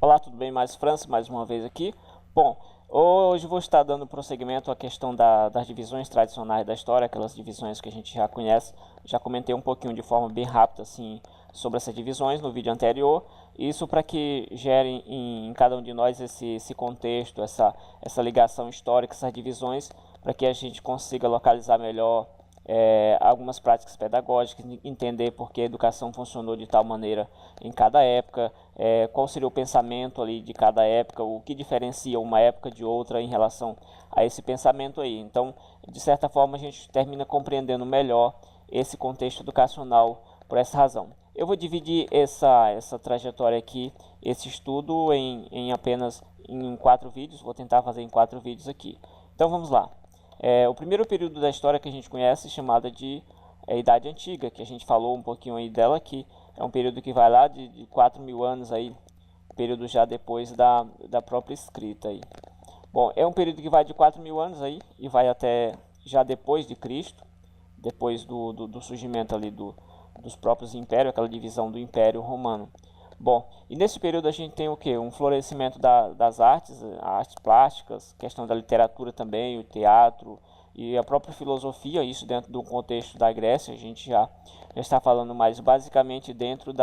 Olá, tudo bem? França, mais uma vez aqui. Bom, hoje vou estar dando prosseguimento à questão das divisões tradicionais da história, aquelas divisões que a gente já conhece. Já comentei um pouquinho de forma bem rápida assim, sobre essas divisões no vídeo anterior. Isso para que gere em cada um de nós esse contexto, essa ligação histórica, essas divisões, para que a gente consiga localizar melhor algumas práticas pedagógicas, entender por que a educação funcionou de tal maneira em cada época, qual seria o pensamento ali de cada época, o que diferencia uma época de outra em relação a esse pensamento aí. Então, de certa forma, a gente termina compreendendo melhor esse contexto educacional por essa razão. Eu vou dividir essa trajetória aqui, esse estudo, em apenas em 4 vídeos, vou tentar fazer em 4 vídeos aqui. Então vamos lá. O primeiro período da história que a gente conhece, chamada de Idade Antiga, que a gente falou um pouquinho aí dela, que é um período que vai lá de 4.000 anos aí, período já depois da própria escrita aí. Bom, é um período que vai de 4.000 anos aí e vai até já depois de Cristo, depois do surgimento ali dos próprios impérios, aquela divisão do Império Romano. Bom, e nesse período a gente tem o que? Um florescimento das artes plásticas, questão da literatura também, o teatro e a própria filosofia, isso dentro do contexto da Grécia, a gente já está falando mais basicamente dentro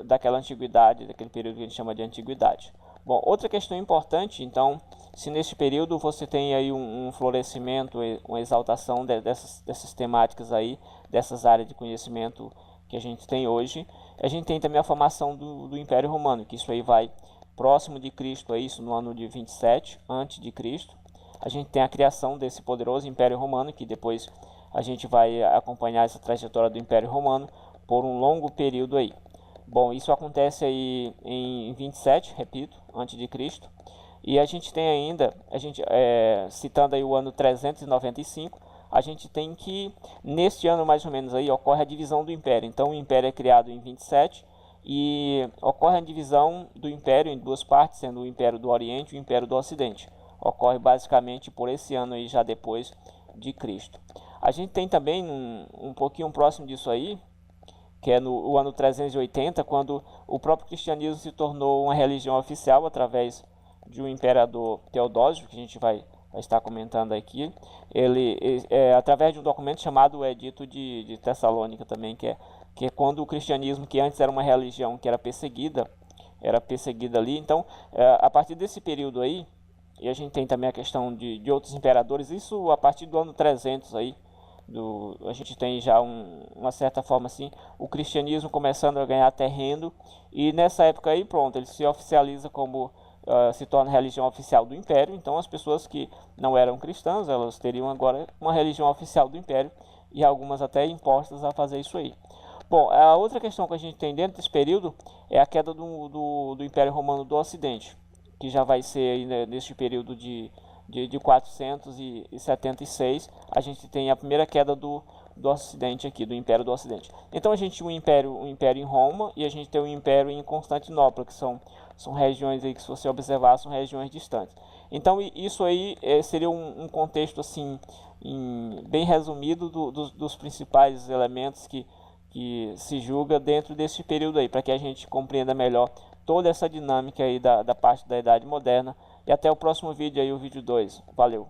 daquela antiguidade, daquele período que a gente chama de antiguidade. Bom, outra questão importante, então, se nesse período você tem aí um florescimento, uma exaltação dessas temáticas aí, dessas áreas de conhecimento que a gente tem hoje, a gente tem também a formação do Império Romano, que isso aí vai próximo de Cristo, é isso, no ano de 27 antes de Cristo. A gente tem a criação desse poderoso Império Romano, que depois a gente vai acompanhar essa trajetória do Império Romano por um longo período aí. Bom, isso acontece aí em 27, repito, antes de Cristo. E a gente tem ainda, citando aí o ano 395, a gente tem que, neste ano mais ou menos aí, ocorre a divisão do Império. Então o Império é criado em 27 e ocorre a divisão do Império em duas partes, sendo o Império do Oriente e o Império do Ocidente. Ocorre basicamente por esse ano aí, já depois de Cristo. A gente tem também um pouquinho próximo disso aí, que é no ano 380, quando o próprio cristianismo se tornou uma religião oficial através de um imperador Teodósio, que a gente vai estar comentando aqui. Ele através de um documento chamado o Edito de Tessalônica também, que é quando o cristianismo, que antes era uma religião que era perseguida ali. Então, a partir desse período aí, e a gente tem também a questão de outros imperadores, isso a partir do ano 300 aí, a gente tem já uma certa forma assim, o cristianismo começando a ganhar terreno, e nessa época aí, pronto, ele se oficializa como, se torna religião oficial do Império. Então as pessoas que não eram cristãs, elas teriam agora uma religião oficial do Império, e algumas até impostas a fazer isso aí. Bom, a outra questão que a gente tem dentro desse período é a queda do Império Romano do Ocidente, que já vai ser aí, né, neste período de 476, a gente tem a primeira queda do Ocidente aqui, do Império do Ocidente. Então a gente tinha um império em Roma e a gente tem um império em Constantinopla, que são regiões aí que, se você observar, são regiões distantes. Então isso aí seria um contexto assim, bem resumido dos principais elementos que se julga dentro desse período aí, para que a gente compreenda melhor toda essa dinâmica aí da parte da Idade Moderna. E até o próximo vídeo aí, o vídeo 2. Valeu!